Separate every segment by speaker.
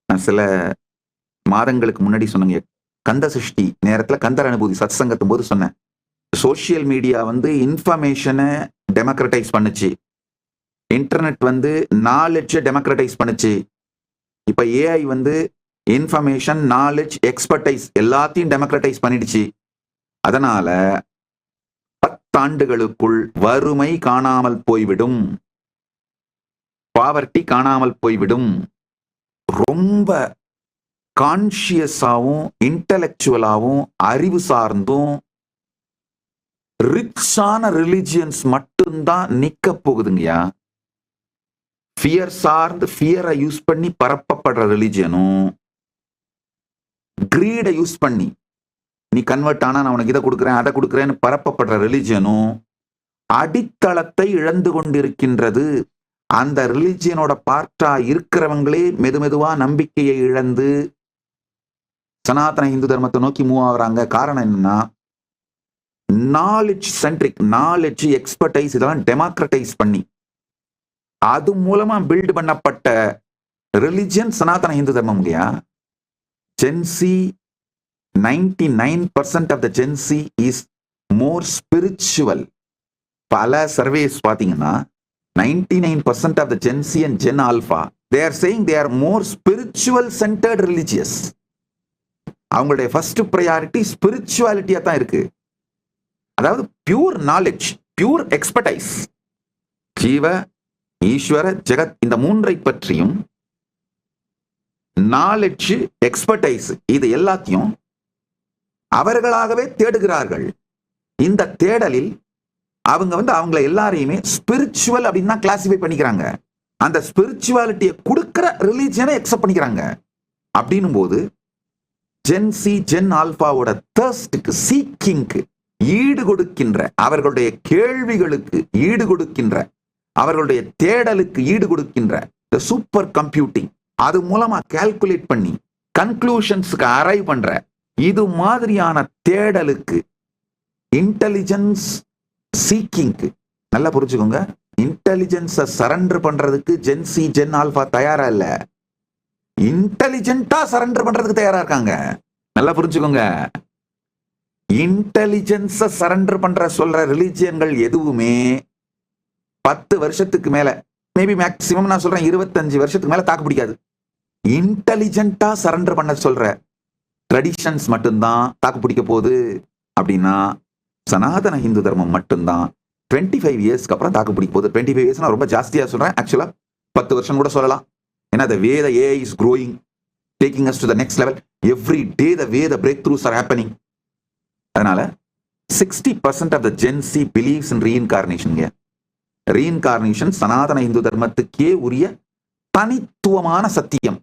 Speaker 1: நான் சில மாதங்களுக்கு முன்னாடி சொன்னேங்க, கந்த சஷ்டி நேரத்துல கந்தர் அனுபூதி சத்சங்கத்தும் போது சொன்னேன், சோசியல் மீடியா வந்து இன்ஃபர்மேஷனை டெமோக்ரட்டைஸ் பண்ணுச்சு, இன்டர்நெட் வந்து நாலேஜை டெமோக்ரட்டைஸ் பண்ணுச்சு. இப்ப ஏஐ வந்து இன்ஃபர்மேஷன், நாலேஜ், எக்ஸ்பர்டைஸ் எல்லாத்தையும் டெமோக்ரட்டைஸ் பண்ணிடுச்சு. அதனால 10 ஆண்டுகளுக்குள் வறுமை காணாமல் போய்விடும், பாவர்ட்டி காணாமல் போய்விடும். ரொம்ப கான்சியஸாவும் இன்டலெக்சுவலாவும் அறிவு சார்ந்தும் ரிச்சான ரிலிஜியன்ஸ் மட்டும்தான் நிக்க போகுதுங்கய்யா. ஃபியர் சார்ந்து ஃபியரை யூஸ் பண்ணி பரப்பப்படுற ரிலிஜியனும், கிரீடை யூஸ் பண்ணி நீ கன்வெர்ட் ஆனா நான் உனக்கு இதை கொடுக்குறேன் அதை கொடுக்குறேன்னு பரப்பப்படுற ரிலிஜியனும் அடித்தளத்தை இழந்து கொண்டிருக்கின்றது. அந்த ரிலிஜியனோட பார்ட்டா இருக்கிறவங்களே மெதுமெதுவா நம்பிக்கையை இழந்து சனாதன இந்து தர்மத்தை நோக்கி மூவ் ஆகுறாங்க. காரணம் என்னன்னா, நாலேஜ் சென்ட்ரிக், நாலேஜ், எக்ஸ்பர்டைஸ் இதெல்லாம் டெமோக்ரட்டைஸ் பண்ணி அது மூலமா பில்ட் பண்ணப்பட்ட ரிலிஜியன் சனாதன இந்து தர்மம் இல்லையா. Gen Z 99% of the Gen Z is more spiritual. பல சர்வேஸ் பாத்தீங்கன்னா 99% of the Gen Z and Gen alpha they are saying they are more spiritual centered religious. அவங்களுடைய ஃபர்ஸ்ட் ப்ரையாரிட்டி ஸ்பிரிச்சுவாலிட்டியா தான் இருக்கு. அதாவது பியூர் நாலேஜ், பியூர் எக்ஸ்பர்டைஸ், ஜீவ ஈஸ்வர ஜெகத் இந்த மூன்றை பற்றியும் நாலேஜ், எக்ஸ்பர்டைஸ் இது எல்லாத்தையும் அவர்களாகவே தேடுகிறார்கள். இந்த தேடலில் அவங்க வந்து அவங்களை எல்லாரையுமே ஸ்பிரிச்சுவல் அப்படின்னு தான் கிளாசிஃபை பண்ணிக்கிறாங்க. அந்த ஸ்பிரிச்சுவாலிட்டியை கொடுக்கிற ரிலீஜியனை எக்ஸப்ட் பண்ணிக்கிறாங்க. அப்படின்னும் போது ஜென்சி, ஜென் ஆல்பாவோட தர்ஸ்டுக்கு, சீக்கிங்க்கு ஈடு கொடுக்கின்ற, அவர்களுடைய கேள்விகளுக்கு ஈடு கொடுக்கின்ற, அவர்களுடைய தேடலுக்கு ஈடு கொடுக்கின்ற சூப்பர் கம்ப்யூட்டிங், அது மூலமா கால்குலேட் பண்ணி கன்க்ளூஷன்ஸ்க்கு அரைவ் பண்ற இது மாதிரியான தேடலுக்கு, இன்டெலிஜென்ஸ் சீக்கிங்க்கு, நல்லா புரிஞ்சுக்கோங்க, இன்டெலிஜென்ஸை சரண்டர் பண்றதுக்கு ஜென்சி, ஜென் ஆல்பா தயாரா இல்ல, இன்டெலிஜென்ட்டா சரண்டர் பண்றதுக்கு தயாரா இருக்காங்க. நல்லா புரிஞ்சுக்கோங்க. இன்டெலிஜென்ஸை சரண்டர் பண்ற சொல்ற ரிலிஜியன்கள் எதுவுமே 10 வருஷத்துக்கு மேல, மேபி மேக்சிமம் நான் சொல்றேன் 25 வருஷத்துக்கு மேல தாக்கு பிடிக்காது. இன்டெலிஜென்ட்டா சரண்டர் பண்ண சொல்ற ட்ரெடிஷன்ஸ் மட்டும்தான் தாக்கு பிடிக்க போகுது. அப்படின்னா சனாதன இந்து தர்மம் மட்டும்தான் 25 இயர்ஸ்க்கு அப்புறம் தாக்கு பிடிக்க போகுது. 25 இயர்ஸ் ரொம்ப ஜாஸ்தியா சொல்றேன், ஆக்சுவலா 10 வருஷம் கூட சொல்லலாம். ஏன்னா the way the AI is growing, taking us to the next level, every day the way the breakthroughs are happening. அதனால 60% of the Gen Z believes in reincarnation. Reincarnation சனாதன இந்து தர்மத்துக்கே உரிய தனித்துவமான சத்தியம்.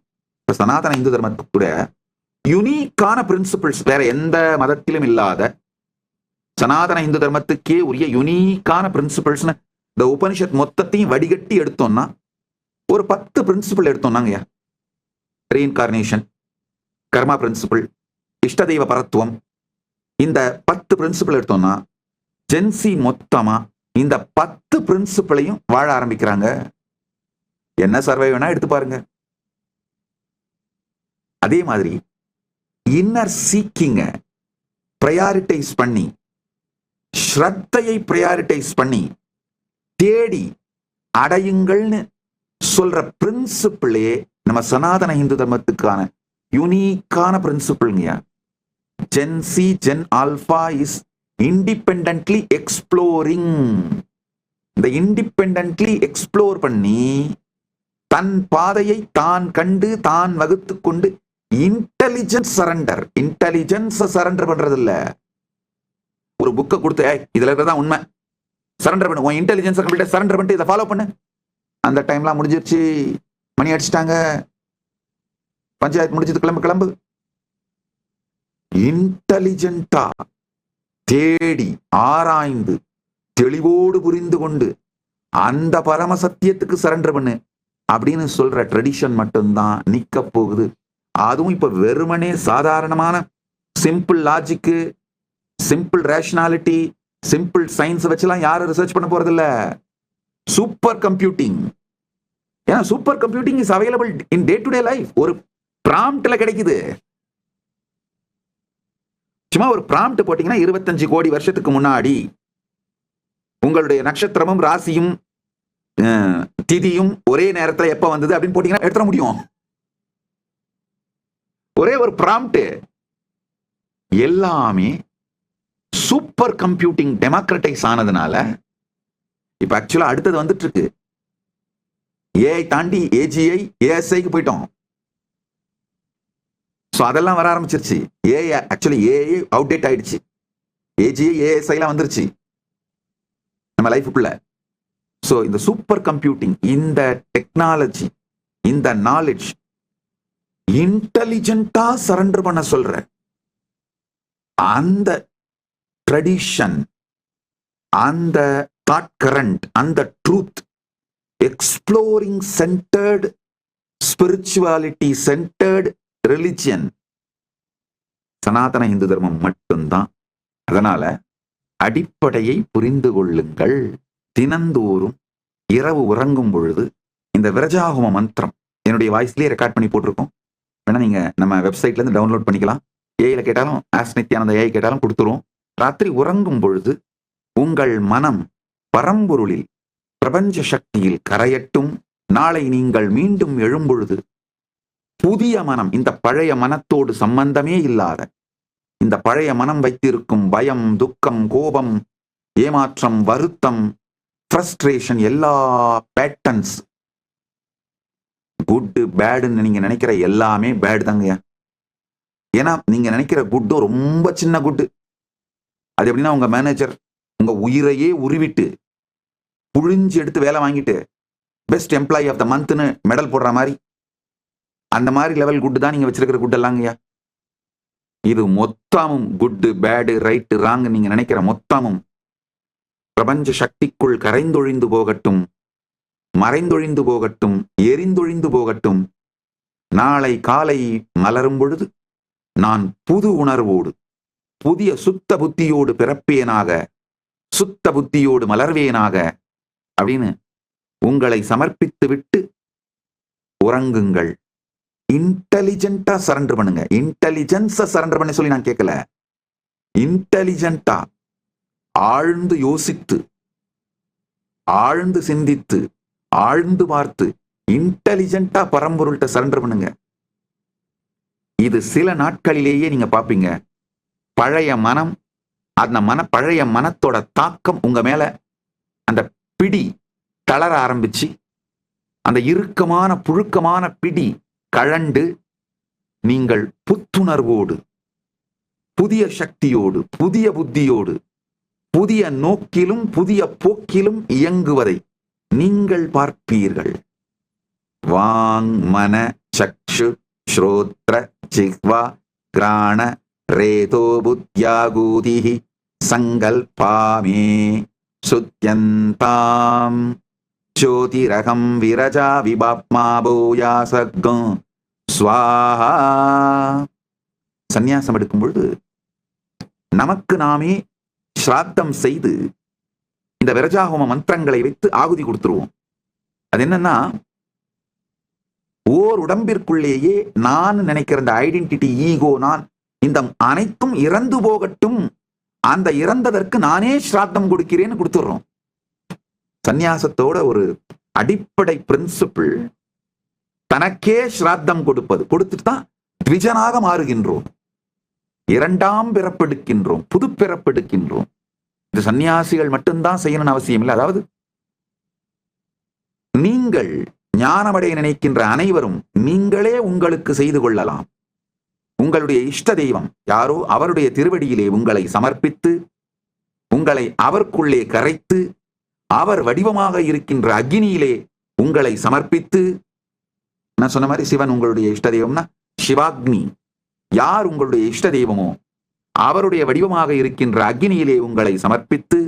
Speaker 1: சனாதன இந்து தர்மத்துக்குடைய யுனிக்கான பிரின்சிபிள்ஸ் வேற எந்த மதத்திலும் இல்லாத, சனாதன இந்து தர்மத்துக்கே உரிய யுனிக்கான பிரின்சிபிள்ஸ் இந்த உபனிஷத் மொத்தத்தையும் வடிகட்டி எடுத்தோம்னா ஒரு 10 பிரின்சிபிள் எடுத்தோம்னாங்க. ரீஇன்கார்னேஷன், கர்மா பிரின்சிபிள், இஷ்ட தெய்வ பரத்துவம், இந்த 10 பிரின்சிபிள் எடுத்தோம்னா ஜென்சி மொத்தமா இந்த 10 பிரின்சிபிளையும் வாழ ஆரம்பிக்கிறாங்க. என்ன சர்வே வேணா எடுத்து பாருங்க. அதே மாதிரி இன்னர் சீக்கிங்க பிரையாரிட்டைஸ் பண்ணி, ஸ்ரத்தையை பிரையாரிட்டைஸ் பண்ணி தேடி அடையுங்கள்னு சொல்ற பிரின்சிபிளே நம்ம சனாதன இந்து தர்மத்துக்கான யூனிக்கான பிரின்சிபிள்ங்க. Gen Z, Gen Alpha is independently exploring. இந்த இண்டிபெண்டன்ட்லி எக்ஸ்ப்ளோர் பண்ணி தன் பாதையை தான் கண்டு தான் வகுத்து கொண்டு இன்டெலிஜென்ஸ் சரண்டர், இன்டெலிஜென்ஸ் சரண்டர் பண்றது இல்ல. ஒரு புக்கை கொடுத்து இதுல இருக்கிறதா உண்மை, சரண்டர் பண்ணு, உன் இன்டெலிஜென்ஸ் கம்ப்ளீட்டா சரண்டர் பண்ணிட்டு இதை ஃபாலோ பண்ணு. அந்த டைம்லாம் முடிஞ்சிருச்சு, மணி அடிச்சிட்டாங்க, பஞ்சாயத்து முடிஞ்சது, கிளம்பு கிளம்பு. இன்டெலிஜென்ட்டா தேடி ஆராய்ந்து தெளிவோடு புரிந்து கொண்டு அந்த பரம சத்தியத்துக்கு சரண்டர் பண்ணு அப்படின்னு சொல்ற ட்ரெடிஷன் மட்டும்தான் நிக்க போகுது. அதுவும் இப்ப வெறுமனே சாதாரணமான simple logic, simple rationality, simple science வச்சுலாம் யாரும் ரிசர்ச் பண்ண போறது இல்ல. சூப்பர் கம்ப்யூட்டிங், ஏன்னா super computing is available in day to day life. ஒரு பிராம்ப்ட்ல கிடைக்குது. சும்மா ஒரு பிராம்ப்ட் போட்டீங்கன்னா 25 கோடி வருஷத்துக்கு முன்னாடி உங்களுடைய நட்சத்திரமும் ராசியும் திதியும் ஒரே நேரத்தில் எப்ப வந்தது அப்படின்னு போட்டீங்கன்னா எடுத்துட முடியும். ஒரே ஒரு பிராம்ப்ட். எல்லாமே சூப்பர் கம்ப்யூட்டிங் டெமோக்ரட்டைஸ் ஆனதுனால இப்ப ஆக்சுவலா அடுத்தது வந்துட்டு இருக்கு. ஏஐ தாண்டி ஏஜிஐ ஏஎஸ்ஐக்கு போயிட்டோம். அதெல்லாம் வர ஆரம்பிச்சிருச்சு. ஏஐ ஆக்சுவலி ஏஐ அவுடேட் ஆயிடுச்சு. ஏஜிஐ ஏஎஸ்ஐ எல்லாம் வந்துருச்சு நம்ம லைஃபுக்குள்ள. சோ இந்த சூப்பர் கம்ப்யூட்டிங், இந்த டெக்னாலஜி, இந்த நாலேஜ் இன்டெலிஜென்ட்டா சரண்டர் பண்ண சொல்ற அந்த ட்ரெடிஷன், அந்த தாட் கரண்ட், அந்த truth, exploring centred, spirituality centred religion சனாதன இந்து தர்மம் மட்டும்தான். அதனால அடிப்படையை புரிந்து கொள்ளுங்கள். தினந்தோறும் இரவு உறங்கும் பொழுது இந்த விரஜாகும மந்திரம் என்னுடைய வாய்ஸ்லயே ரெக்கார்ட் பண்ணி போட்டிருக்கோம். வேணா நீங்க நம்ம வெப்சைட்ல இருந்து டவுன்லோட் பண்ணிக்கலாம். ஏஐல கேட்டாலும் ஆஸ் நித்யானந்த ஏஐ கேட்டாலும் கொடுத்துருவோம். ராத்திரி உறங்கும் பொழுது உங்கள் மனம் பரம்பொருளில் பிரபஞ்ச சக்தியில் கரையட்டும். நாளை நீங்கள் மீண்டும் எழும்பொழுது புதிய மனம், இந்த பழைய மனத்தோடு சம்பந்தமே இல்லாத இந்த பழைய மனம் வைத்திருக்கும் பயம், துக்கம், கோபம், ஏமாற்றம், வருத்தம், ஃப்ரஸ்ட்ரேஷன், எல்லா பேட்டர்ன்ஸ், குட் பேடுன்னு நீங்க நினைக்கிற எல்லாமே பேடு தாங்க. ஏன்னா நீங்க நினைக்கிற குட்டு ரொம்ப சின்ன குட்டு. அது எப்படின்னா உங்க மேனேஜர் உங்க உயிரையே உருவிட்டு புழிஞ்சு எடுத்து வேலை வாங்கிட்டு பெஸ்ட் எம்ப்ளாயி ஆஃப் த மந்த்னு மெடல் போடுற மாதிரி, அந்த மாதிரி லெவல் குட்டு தான் நீங்க வச்சிருக்கிற குட் எல்லாங்கய்யா. இது மொத்தமும் குட்டு பேடு ரைட்டு ராங் நீங்க நினைக்கிற மொத்தமும் பிரபஞ்ச சக்திக்குள் கரைந்தொழிந்து போகட்டும், மறைந்தொழிந்து போகட்டும், எரிந்தொழிந்து போகட்டும். நாளை காலை மலரும் பொழுது நான் புது உணர்வோடு புதிய சுத்த புத்தியோடு பிறப்பேனாக, சுத்த புத்தியோடு மலர்வேனாக அப்படின்னு உங்களை சமர்ப்பித்து விட்டு உறங்குங்கள். இன்டெலிஜென்ட்டா சரண்டர் பண்ணுங்க. இன்டெலிஜென்ஸ சரண்டர் பண்ண சொல்லி நான் கேட்கல. இன்டெலிஜென்ட்டா ஆழ்ந்து யோசித்து, ஆழ்ந்து சிந்தித்து, ஆழ்ந்து பார்த்து இன்டெலிஜென்ட்டா பரம்பொருள்கிட்ட சரண்டர் பண்ணுங்க. இது சில நாட்களிலேயே நீங்க பாப்பீங்க. பழைய மனம், அந்த பழைய மனத்தோட தாக்கம் உங்க மேல, அந்த பிடி தளர ஆரம்பிச்சு, அந்த இறுக்கமான புழுக்கமான பிடி கழண்டு நீங்கள் புத்துணர்வோடு, புதிய சக்தியோடு, புதிய புத்தியோடு, புதிய நோக்கிலும் புதிய போக்கிலும் இயங்குவதை நீங்கள் பார்ப்பீர்கள். வாங் மன சக்ஷு ஸ்ரோத்ர ஜிஹ்வா கிராண ரேதோ புத்யாகூதிஹி சங்கல்பாமே சுத்யந்தாம் ஜோதிரகம் விரஜா விபாப்மா பூயாசகம் ஸ்வாஹா. சந்நியாசம் எடுக்கும் பொழுது நமக்கு நாமே ஸ்ராத்தம் செய்து இந்த விரஜாஹோம மந்திரங்களை வைத்து ஆகுதி கொடுத்துருவோம். அது என்னன்னா, ஓர் உடம்பிற்குள்ளேயே நான் நினைக்கிற இந்த ஐடென்டிட்டி, ஈகோ, நான், இந்த அனைத்தும் இறந்து போகட்டும், அந்த இறந்ததற்கு நானே ஸ்ராத்தம் கொடுக்கிறேன்னு கொடுத்துடுறோம். சந்நியாசத்தோட ஒரு அடிப்படை பிரின்சிபிள் தனக்கே ஸ்ராத்தம் கொடுப்பது. கொடுத்துட்டு தான் த்விஜனாக மாறுகின்றோம், இரண்டாம் பிறப்பெடுக்கின்றோம், புது பிறப்பெடுக்கின்றோம். இது சன்னியாசிகள் மட்டும்தான் செய்யணும்னு அவசியம் இல்லை. அதாவது நீங்கள் ஞானமடைய நினைக்கின்ற அனைவரும் நீங்களே உங்களுக்கு செய்து கொள்ளலாம். உங்களுடைய இஷ்ட தெய்வம் யாரோ அவருடைய திருவடியிலே உங்களை சமர்ப்பித்து, உங்களை அவருக்குள்ளே கரைத்து, அவர் வடிவமாக இருக்கின்ற அக்னியிலே உங்களை சமர்ப்பித்து, நான் சொன்ன மாதிரி சிவன் உங்களுடைய இஷ்ட தெய்வம்னா சிவாக்னி, யார் உங்களுடைய இஷ்ட தெய்வமோ அவருடைய வடிவமாக இருக்கின்ற அக்னியிலே உங்களை சமர்ப்பித்து,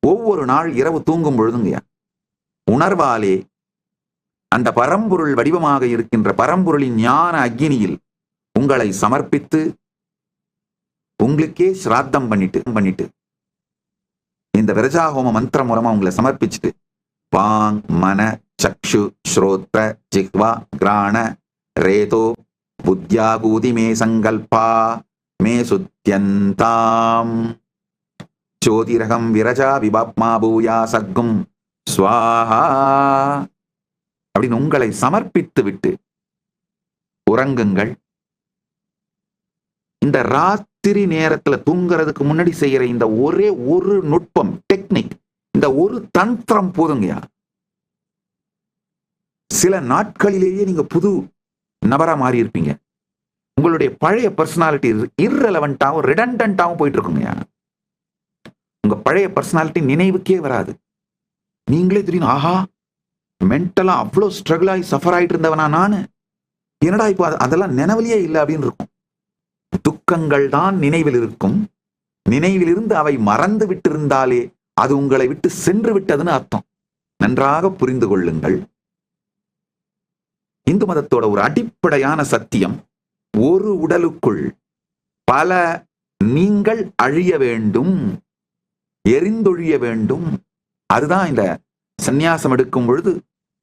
Speaker 1: ஒவ்வொரு நாள் இரவு தூங்கும் பொழுதுங்க உணர்வாலே அந்த பரம்பொருள் வடிவமாக இருக்கின்ற பரம்பொருளின் ஞான அக்னியில் உங்களை சமர்ப்பித்து, உங்களுக்கே ஸ்ராத்தம் பண்ணிட்டு இந்த விரஜாஹோம மந்திரம் மூலமா உங்களை சமர்ப்பிச்சுட்டு, வாங் மன சக்ஷு ஸ்ரோத்ர ஜிஹ்வா கிராண ரேதோ புத்யாகூதி மே சங்கல்பா மே சுத்யந்தாம் ஜோதிரகம் விரஜா விபாப்மா பூயா சர்க்கும் ஸ்வாஹா அப்படின்னு உங்களை சமர்ப்பித்து விட்டு உறங்குங்கள். இந்த ராத்திரி நேரத்துல தூங்குறதுக்கு முன்னாடி செய்யற இந்த ஒரே ஒரு நுட்பம், டெக்னிக், இந்த ஒரு தந்திரம் போதுங்கயா. சில நாட்களிலேயே நீங்க புது நபரா மாறி இருப்பீங்க. உங்களுடைய பழைய பர்சனாலிட்டி இர்ரெலவெண்டாவும் ரிடண்டன்டாவும் போயிட்டு இருக்குங்கயா. உங்க பழைய பர்சனாலிட்டி நினைவுக்கே வராது. நீங்களே தெரியும், ஆஹா மென்டலா அவ்வளோ ஸ்ட்ரகிள் ஆகி சஃபர் ஆயிட்டு இருந்தவனா நானு, என்னடா இப்போ அதெல்லாம் நினைவிலேயே இல்லை அப்படின்னு இருக்கும். துக்கங்கள் தான் நினைவில் இருக்கும். நினைவிலிருந்து அவை மறந்து விட்டிருந்தாலே அது உங்களை விட்டு சென்று விட்டதுன்னு அர்த்தம். நன்றாக புரிந்து கொள்ளுங்கள். இந்து மதத்தோட ஒரு அடிப்படையான சத்தியம், ஒரு உடலுக்குள் பல நீங்கள் அழிய வேண்டும், எரிந்தொழிய வேண்டும். அதுதான் இந்த சந்நியாசம் எடுக்கும் பொழுது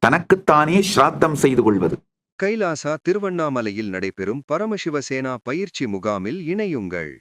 Speaker 1: தனக்குத்தானே ஸ்ராத்தம் செய்து கொள்வது.
Speaker 2: கைலாசா திருவண்ணாமலையில் நடைபெறும் பரமசிவசேனா பயிற்சி முகாமில் இணையுங்கள்.